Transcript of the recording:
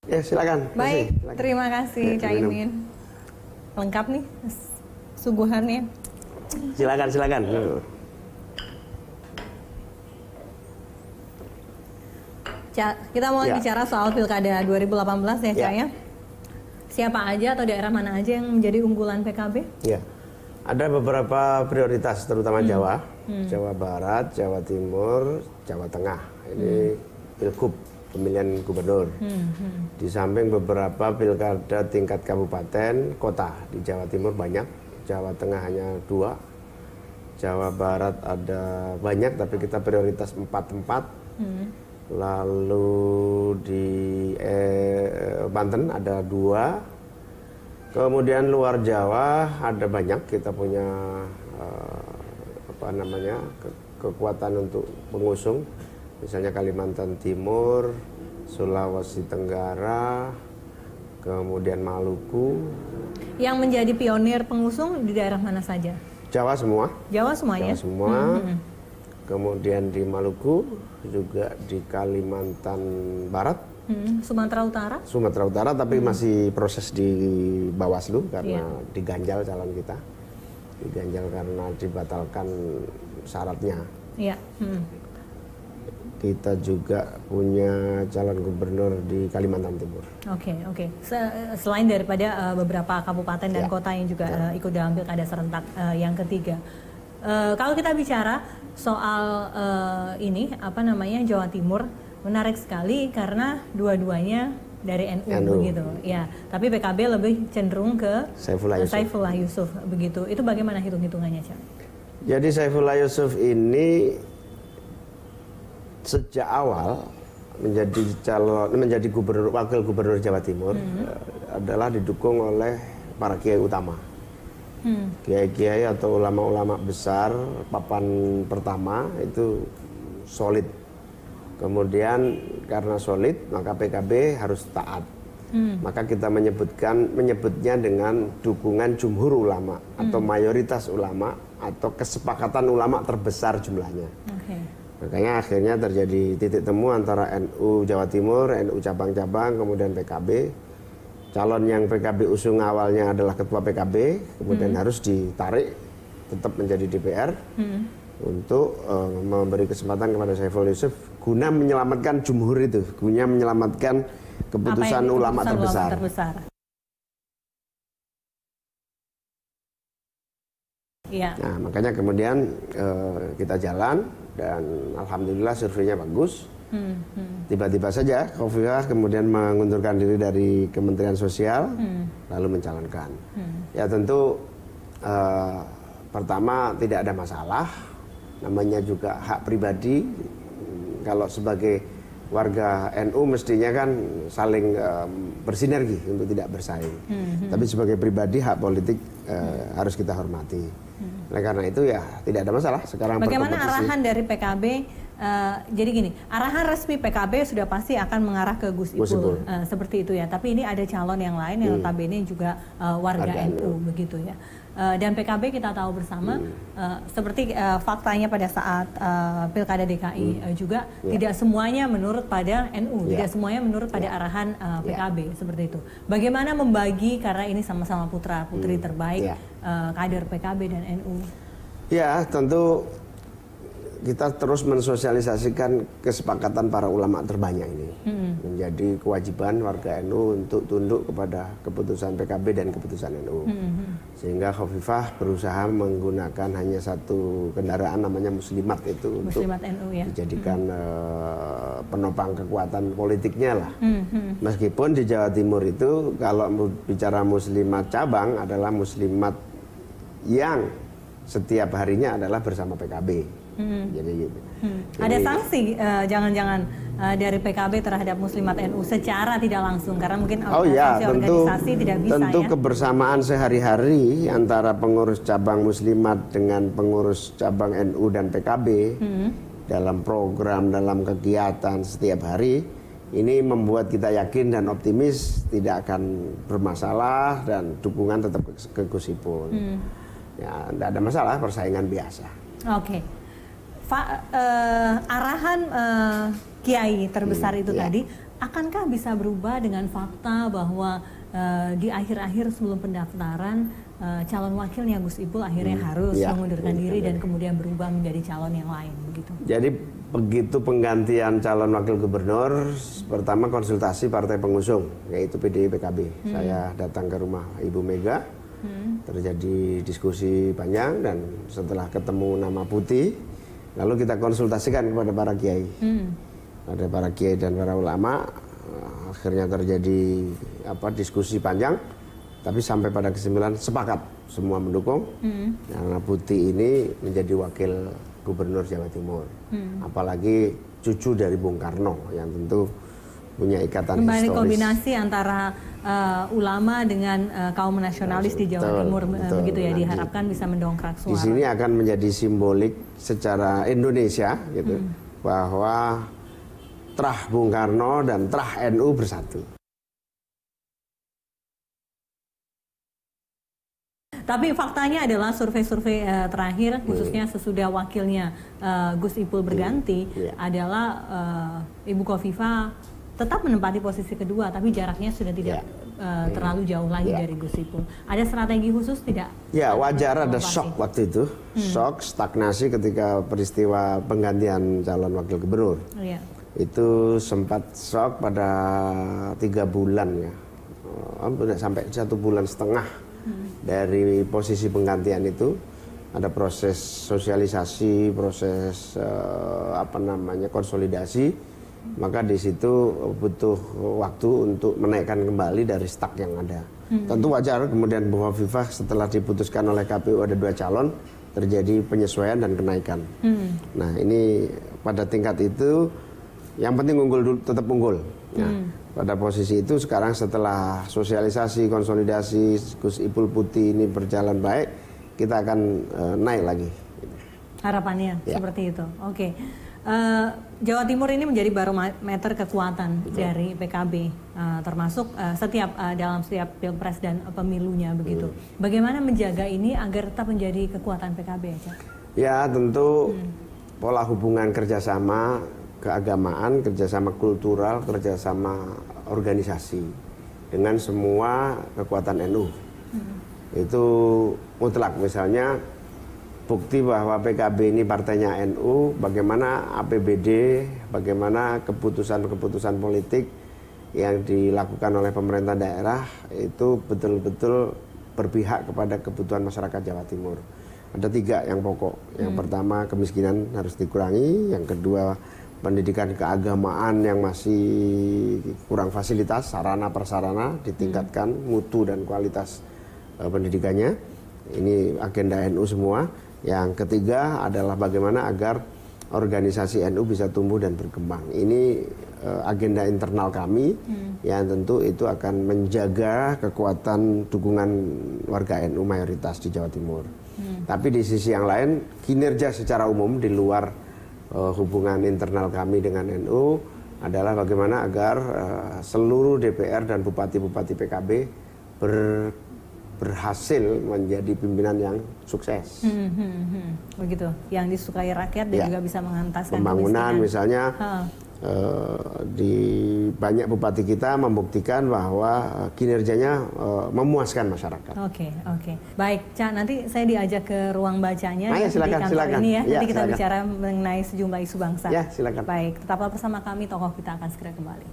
Ya silakan. Baik, silakan. terima kasih Caimin. Lengkap nih suguhannya. Silakan. Kita mau bicara soal Pilkada 2018 ya, Cak ya. Siapa aja atau daerah mana aja yang menjadi unggulan PKB? Ya, ada beberapa prioritas terutama Jawa, Jawa Barat, Jawa Timur, Jawa Tengah. Ini pilgub pemilihan gubernur. Di samping beberapa pilkada tingkat kabupaten, kota di Jawa Timur banyak, Jawa Tengah hanya 2, Jawa Barat ada banyak tapi kita prioritas 4 tempat. Lalu di Banten ada 2. Kemudian luar Jawa ada banyak, kita punya kekuatan untuk pengusung. Misalnya Kalimantan Timur, Sulawesi Tenggara, kemudian Maluku. Yang menjadi pionir pengusung di daerah mana saja? Jawa semua. Jawa semuanya? Jawa semua. Kemudian di Maluku, juga di Kalimantan Barat. Sumatera Utara? Sumatera Utara, tapi masih proses di Bawaslu karena diganjal calon kita. Diganjal karena dibatalkan syaratnya. Iya. Kita juga punya calon gubernur di Kalimantan Timur. Oke. Selain daripada beberapa kabupaten dan kota yang juga ikut dalam pilkada serentak yang ketiga. Kalau kita bicara soal Jawa Timur, menarik sekali karena dua-duanya dari NU begitu. Ya, tapi PKB lebih cenderung ke Saifullah Yusuf begitu. Itu bagaimana hitung-hitungannya, Cak? Jadi Saifullah Yusuf ini sejak awal menjadi wakil gubernur Jawa Timur adalah didukung oleh para kiai utama. Kiai-kiai atau ulama-ulama besar papan pertama itu solid. Kemudian karena solid maka PKB harus taat. Maka kita menyebutnya dengan dukungan jumhur ulama atau mayoritas ulama atau kesepakatan ulama terbesar jumlahnya. Makanya akhirnya terjadi titik temu antara NU Jawa Timur, NU cabang-cabang, kemudian PKB. Calon yang PKB usung awalnya adalah ketua PKB, kemudian harus ditarik tetap menjadi DPR untuk memberi kesempatan kepada Saifullah Yusuf guna menyelamatkan jumhur itu, guna menyelamatkan keputusan ulama terbesar. Nah, makanya kemudian kita jalan dan alhamdulillah surveinya bagus. Tiba-tiba saja Khofifah kemudian mengundurkan diri dari Kementerian Sosial lalu mencalonkan. Ya tentu pertama tidak ada masalah, namanya juga hak pribadi. Kalau sebagai warga NU mestinya kan saling bersinergi untuk tidak bersaing. Tapi sebagai pribadi hak politik harus kita hormati. Oleh karena itu ya tidak ada masalah. Sekarang bagaimana arahan dari PKB? Jadi gini, arahan resmi PKB sudah pasti akan mengarah ke Gus Ipul, seperti itu ya. Tapi ini ada calon yang lain yang notabene juga warga NU begitu ya. Dan PKB kita tahu bersama seperti faktanya pada saat Pilkada DKI juga tidak semuanya menurut pada NU, tidak semuanya menurut pada arahan PKB seperti itu. Bagaimana membagi karena ini sama-sama putra putri terbaik kader PKB dan NU? Ya tentu kita terus mensosialisasikan kesepakatan para ulama terbanyak ini. Menjadi kewajiban warga NU untuk tunduk kepada keputusan PKB dan keputusan NU. Sehingga Khofifah berusaha menggunakan hanya satu kendaraan namanya Muslimat itu Muslimat untuk NU, ya? Dijadikan penopang kekuatan politiknya lah. Meskipun di Jawa Timur itu kalau bicara Muslimat cabang adalah Muslimat yang setiap harinya adalah bersama PKB. Jadi gitu. Ada sanksi jangan-jangan dari PKB terhadap Muslimat NU secara tidak langsung karena mungkin organisasi tidak bisa. Tentu kebersamaan sehari-hari antara pengurus cabang Muslimat dengan pengurus cabang NU dan PKB dalam program, dalam kegiatan setiap hari ini membuat kita yakin dan optimis tidak akan bermasalah dan dukungan tetap ke Gus Ipul. Ya, tidak ada masalah, persaingan biasa. Oke. arahan Kiai terbesar itu ya. tadi, akankah bisa berubah dengan fakta bahwa di akhir-akhir sebelum pendaftaran calon wakilnya Gus Ipul akhirnya harus mengundurkan diri dan kemudian berubah menjadi calon yang lain begitu. Jadi begitu penggantian calon wakil gubernur, pertama konsultasi partai pengusung yaitu PDI PKB. Saya datang ke rumah Ibu Mega, terjadi diskusi panjang dan setelah ketemu nama putih, lalu kita konsultasikan kepada para kiai, ada para kiai dan para ulama. Akhirnya terjadi diskusi panjang, tapi sampai pada kesimpulan sepakat semua mendukung karena Putih ini menjadi wakil gubernur Jawa Timur. Apalagi cucu dari Bung Karno yang tentu punya ikatan kembali historis. Kombinasi antara ulama dengan kaum nasionalis di Jawa Timur begitu ya, diharapkan bisa mendongkrak suara. Di sini akan menjadi simbolik secara Indonesia gitu bahwa terah Bung Karno dan terah NU bersatu. Tapi faktanya adalah survei-survei terakhir, khususnya sesudah wakilnya Gus Ipul berganti, adalah Ibu Khofifah tetap menempati posisi kedua, tapi jaraknya sudah tidak terlalu jauh lagi dari Gus Ipul. Ada strategi khusus tidak? Ya, wajar ada shock waktu itu, shock, stagnasi ketika peristiwa penggantian calon wakil gubernur. Itu sempat shock pada 3 bulan ya, sampai 1,5 bulan dari posisi penggantian itu. Ada proses sosialisasi, proses konsolidasi, maka di situ butuh waktu untuk menaikkan kembali dari stuck yang ada. Tentu wajar kemudian Bu Khofifah setelah diputuskan oleh KPU ada 2 calon, terjadi penyesuaian dan kenaikan. Nah ini pada tingkat itu yang penting unggul dulu, tetap unggul. Nah, pada posisi itu sekarang setelah sosialisasi, konsolidasi, Gus Ipul Putih ini berjalan baik, kita akan naik lagi. Harapannya seperti itu. Oke. Jawa Timur ini menjadi barometer kekuatan dari PKB, termasuk dalam setiap pilpres dan pemilunya begitu. Bagaimana menjaga ini agar tetap menjadi kekuatan PKB, Cak? Ya tentu pola hubungan kerjasama keagamaan, kerjasama kultural, kerjasama organisasi dengan semua kekuatan NU. Itu mutlak. Misalnya bukti bahwa PKB ini partainya NU, bagaimana APBD, bagaimana keputusan-keputusan politik yang dilakukan oleh pemerintah daerah itu betul-betul berpihak kepada kebutuhan masyarakat Jawa Timur. Ada 3 yang pokok. Yang pertama kemiskinan harus dikurangi, yang kedua pendidikan keagamaan yang masih kurang fasilitas, sarana prasarana ditingkatkan, mutu dan kualitas pendidikannya. Ini agenda NU semua. Yang ketiga adalah bagaimana agar organisasi NU bisa tumbuh dan berkembang. Ini agenda internal kami yang tentu itu akan menjaga kekuatan dukungan warga NU mayoritas di Jawa Timur. Tapi di sisi yang lain, kinerja secara umum di luar hubungan internal kami dengan NU adalah bagaimana agar seluruh DPR dan bupati-bupati PKB berhasil menjadi pimpinan yang sukses. Begitu, yang disukai rakyat dan juga bisa mengentaskan pembangunan kemiskinan. Misalnya di banyak bupati kita membuktikan bahwa kinerjanya memuaskan masyarakat. Oke. Baik, Cak, nanti saya diajak ke ruang bacanya silakan. Ini ya. Nanti kita bicara mengenai sejumlah isu bangsa. Ya, silakan. Baik, tetaplah bersama kami, Tokoh Kita akan segera kembali.